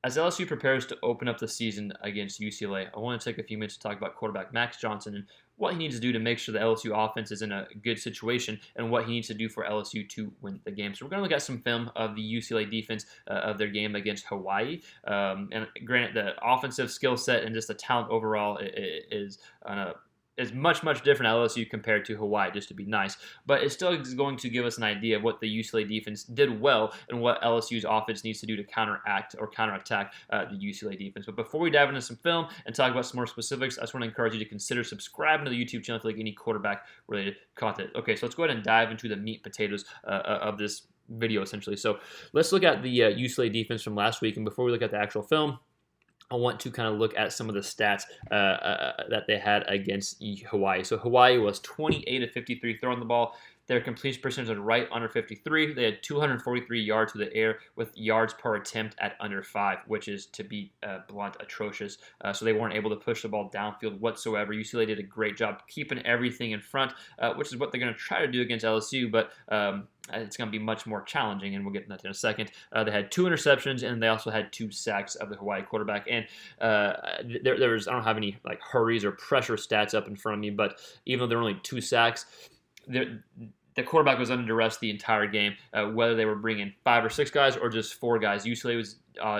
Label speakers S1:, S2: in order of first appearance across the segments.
S1: As LSU prepares to open up the season against UCLA, I want to take a few minutes to talk about quarterback Max Johnson and what he needs to do to make sure the LSU offense is in a good situation and what he needs to do for LSU to win the game. So we're going to look at some film of the UCLA defense of their game against Hawaii. And granted, the offensive skill set and just the talent overall is much different at LSU compared to Hawaii, just to be nice. But it still is going to give us an idea of what the UCLA defense did well and what LSU's offense needs to do to counteract or counterattack the UCLA defense. But before we dive into some film and talk about some more specifics, I just want to encourage you to consider subscribing to the YouTube channel if you like any quarterback-related content. Okay, so let's go ahead and dive into the meat and potatoes of this video, essentially. So let's look at the UCLA defense from last week. And before we look at the actual film, I want to kind of look at some of the stats that they had against Hawaii. So Hawaii was 28 of 53 throwing the ball. Their completion percentage was right under 53. They had 243 yards to the air with yards per attempt at under 5, which is, to be blunt, atrocious. So they weren't able to push the ball downfield whatsoever. UCLA did a great job keeping everything in front, which is what they're going to try to do against LSU, but it's going to be much more challenging, and we'll get into that in a second. They had 2 interceptions, and they also had 2 sacks of the Hawaii quarterback. And there was, I don't have any like hurries or pressure stats up in front of me, but even though there were only 2 sacks, the quarterback was under duress the entire game, whether they were bringing 5 or 6 guys or just 4 guys. UCLA's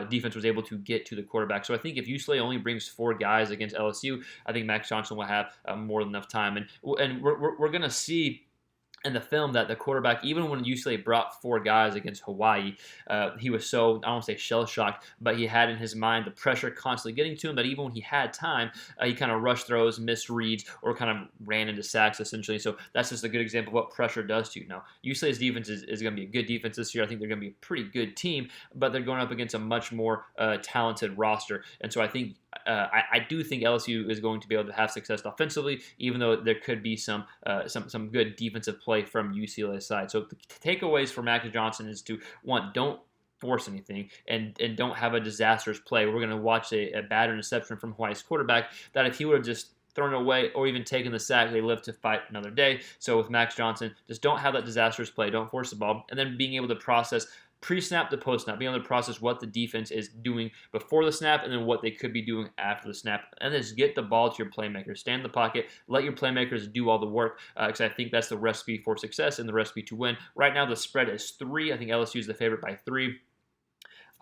S1: defense was able to get to the quarterback. So I think if UCLA only brings 4 guys against LSU, I think Max Johnson will have more than enough time. And we're going to see in the film that the quarterback, even when UCLA brought 4 guys against Hawaii, he was so, I don't want to say shell-shocked, but he had in his mind the pressure constantly getting to him that even when he had time, he kind of rushed throws, missed reads, or kind of ran into sacks, essentially. So that's just a good example of what pressure does to you. Now, UCLA's defense is going to be a good defense this year. I think they're going to be a pretty good team, but they're going up against a much more talented roster. And so I think I do think LSU is going to be able to have success offensively, even though there could be some good defensive play from UCLA's side. So the takeaways for Max Johnson is to, one, don't force anything and don't have a disastrous play. We're going to watch a bad interception from Hawaii's quarterback that if he would have just thrown away or even taken the sack, they live to fight another day. So with Max Johnson, just don't have that disastrous play. Don't force the ball. And then being able to process pre-snap to post-snap, being able to process what the defense is doing before the snap and then what they could be doing after the snap. And then just get the ball to your playmakers. Stay in the pocket. Let your playmakers do all the work because I think that's the recipe for success and the recipe to win. Right now, the spread is 3. I think LSU is the favorite by 3.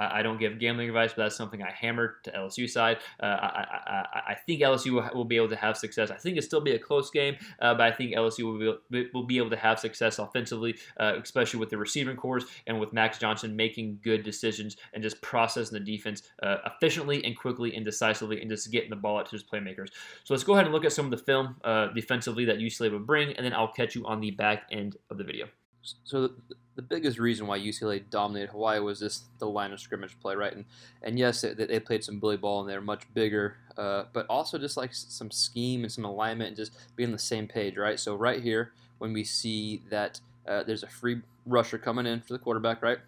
S1: I don't give gambling advice, but that's something I hammered to LSU side. I think LSU will be able to have success. I think it'll still be a close game, but I think LSU will be able to have success offensively, especially with the receiving cores and with Max Johnson making good decisions and just processing the defense efficiently and quickly and decisively and just getting the ball out to his playmakers. So let's go ahead and look at some of the film defensively that UCLA would bring, and then I'll catch you on the back end of the video.
S2: So the biggest reason why UCLA dominated Hawaii was the line of scrimmage play, right? And yes, they played some bully ball and they're much bigger, but also just like some scheme and some alignment and just being on the same page, right? So right here, when we see that there's a free rusher coming in for the quarterback, right?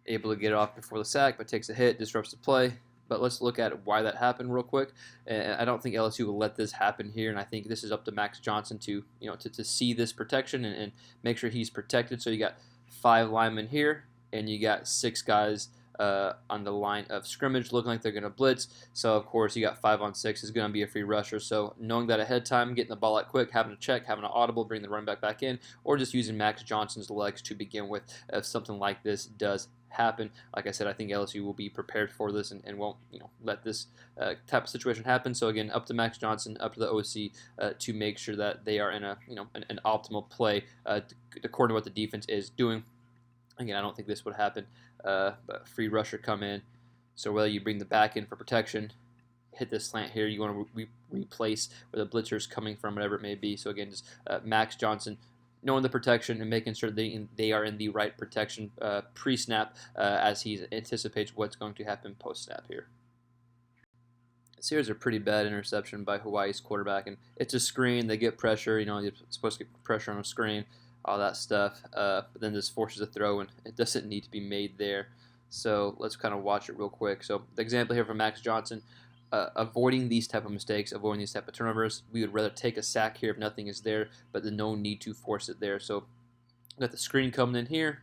S2: Able to get it off before the sack, but takes a hit, disrupts the play. But let's look at why that happened real quick. And I don't think LSU will let this happen here. And I think this is up to Max Johnson to see this protection and make sure he's protected. So you got 5 linemen here, and you got 6 guys on the line of scrimmage looking like they're going to blitz. So, of course, you got 5 on 6 is going to be a free rusher. So knowing that ahead of time, getting the ball out quick, having a check, having an audible, bring the running back in, or just using Max Johnson's legs to begin with if something like this does happen. Like I said, I think LSU will be prepared for this and won't let this type of situation happen. So again, up to Max Johnson, up to the OC to make sure that they are in an optimal play according to what the defense is doing. Again, I don't think this would happen, but free rusher come in. So whether you bring the back in for protection, hit this slant here, you want to replace where the blitzer is coming from, whatever it may be. So again, just Max Johnson knowing the protection and making sure they are in the right protection pre-snap as he anticipates what's going to happen post-snap here. So here's a pretty bad interception by Hawaii's quarterback, and it's a screen. They get pressure. You're supposed to get pressure on a screen, all that stuff. But then this forces a throw, and it doesn't need to be made there. So let's kind of watch it real quick. So the example here from Max Johnson. Avoiding these type of mistakes, avoiding these type of turnovers. We would rather take a sack here if nothing is there, but there's no need to force it there. So we got the screen coming in here.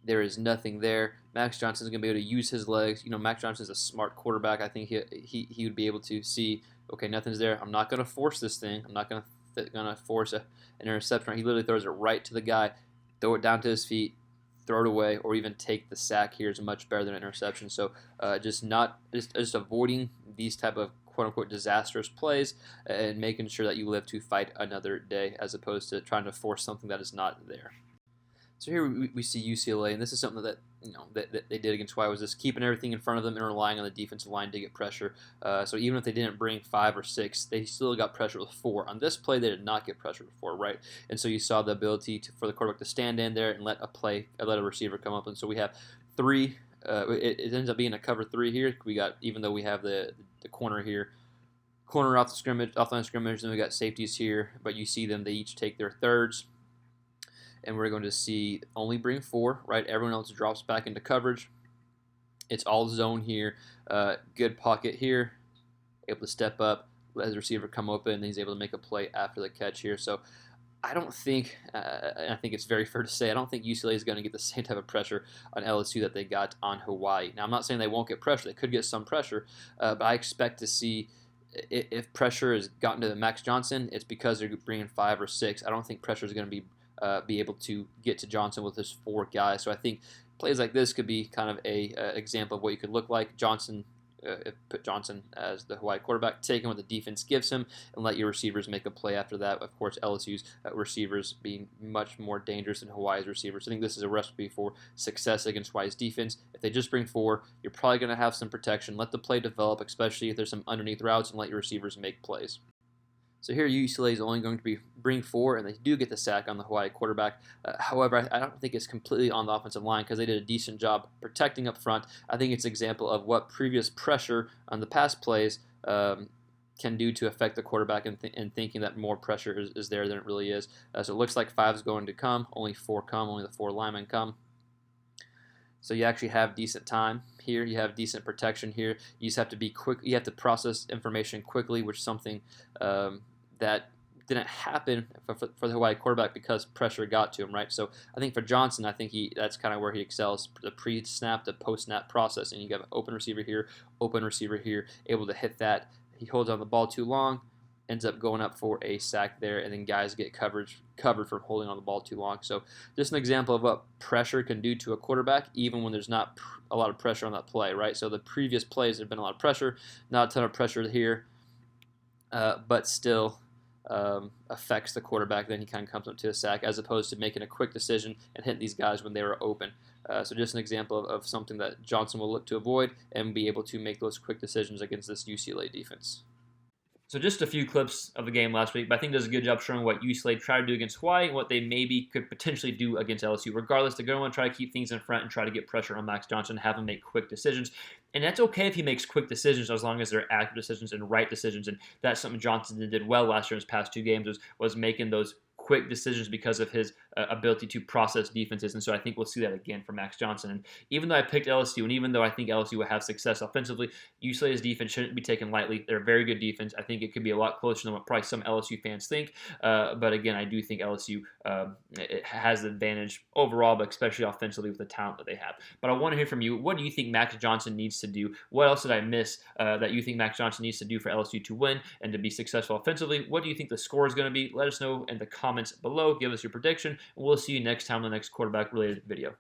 S2: There is nothing there. Max Johnson is going to be able to use his legs. Max Johnson is a smart quarterback. I think he would be able to see, okay, nothing's there. I'm not going to force this thing. I'm not going to force an interception. He literally throws it right to the guy, throw it down to his feet, throw it away, or even take the sack here is much better than an interception. So just avoiding these type of quote unquote disastrous plays and making sure that you live to fight another day as opposed to trying to force something that is not there. So here we see UCLA, and this is something that that they did against Hawaii, was just keeping everything in front of them and relying on the defensive line to get pressure. So even if they didn't bring 5 or 6, they still got pressure with 4. On this play, they did not get pressure with 4, right? And so you saw the ability for the quarterback to stand in there and let a receiver come up. And so we have 3. It ends up being a cover 3 here. We got, even though we have the corner here, corner off the line of scrimmage, then we got safeties here. But you see them; they each take their thirds. And we're going to see only bring 4, right? Everyone else drops back into coverage. It's all zone here. Good pocket here. Able to step up, let his receiver come open, and he's able to make a play after the catch here. So I don't think, and I think it's very fair to say, I don't think UCLA is going to get the same type of pressure on LSU that they got on Hawaii. Now, I'm not saying they won't get pressure. They could get some pressure, but I expect to see, if pressure has gotten to Max Johnson, it's because they're bringing 5 or 6. I don't think pressure is going to be able to get to Johnson with his 4 guys. So I think plays like this could be kind of a example of what you could look like. Put Johnson as the Hawaii quarterback, take him what the defense gives him, and let your receivers make a play after that. Of course, LSU's receivers being much more dangerous than Hawaii's receivers. I think this is a recipe for success against Hawaii's defense. If they just bring 4, you're probably going to have some protection. Let the play develop, especially if there's some underneath routes, and let your receivers make plays. So here UCLA is only going to bring 4, and they do get the sack on the Hawaii quarterback. However, I don't think it's completely on the offensive line because they did a decent job protecting up front. I think it's an example of what previous pressure on the pass plays can do to affect the quarterback and thinking that more pressure is there than it really is. So it looks like 5 is going to come. Only 4 come. Only the 4 linemen come. So you actually have decent time here. You have decent protection here. You just have to be quick. You have to process information quickly, which is something that didn't happen for the Hawaii quarterback because pressure got to him, right? So I think for Johnson, I think that's kind of where he excels, the pre-snap to post-snap process. And you have an open receiver here, able to hit that. He holds on the ball too long, ends up going up for a sack there, and then guys get covered for holding on the ball too long. So just an example of what pressure can do to a quarterback, even when there's not a lot of pressure on that play, right? So the previous plays have been a lot of pressure, not a ton of pressure here, but still affects the quarterback. Then he kind of comes up to a sack as opposed to making a quick decision and hitting these guys when they were open. So just an example of something that Johnson will look to avoid and be able to make those quick decisions against this UCLA defense.
S1: So just a few clips of the game last week, but I think does a good job showing what UCLA tried to do against Hawaii and what they maybe could potentially do against LSU. Regardless, they're going to want to try to keep things in front and try to get pressure on Max Johnson, have him make quick decisions. And that's okay if he makes quick decisions as long as they're accurate decisions and right decisions. And that's something Johnson did well last year in his past 2 games was making those quick decisions because of his ability to process defenses. And so I think we'll see that again from Max Johnson. And even though I picked LSU, and even though I think LSU will have success offensively, UCLA's defense shouldn't be taken lightly. They're a very good defense. I think it could be a lot closer than what probably some LSU fans think. But again, I do think LSU it has the advantage overall, but especially offensively with the talent that they have. But I want to hear from you. What do you think Max Johnson needs to do? What else did I miss that you think Max Johnson needs to do for LSU to win and to be successful offensively? What do you think the score is going to be? Let us know in the comments below. Give us your prediction, and we'll see you next time on the next quarterback-related video.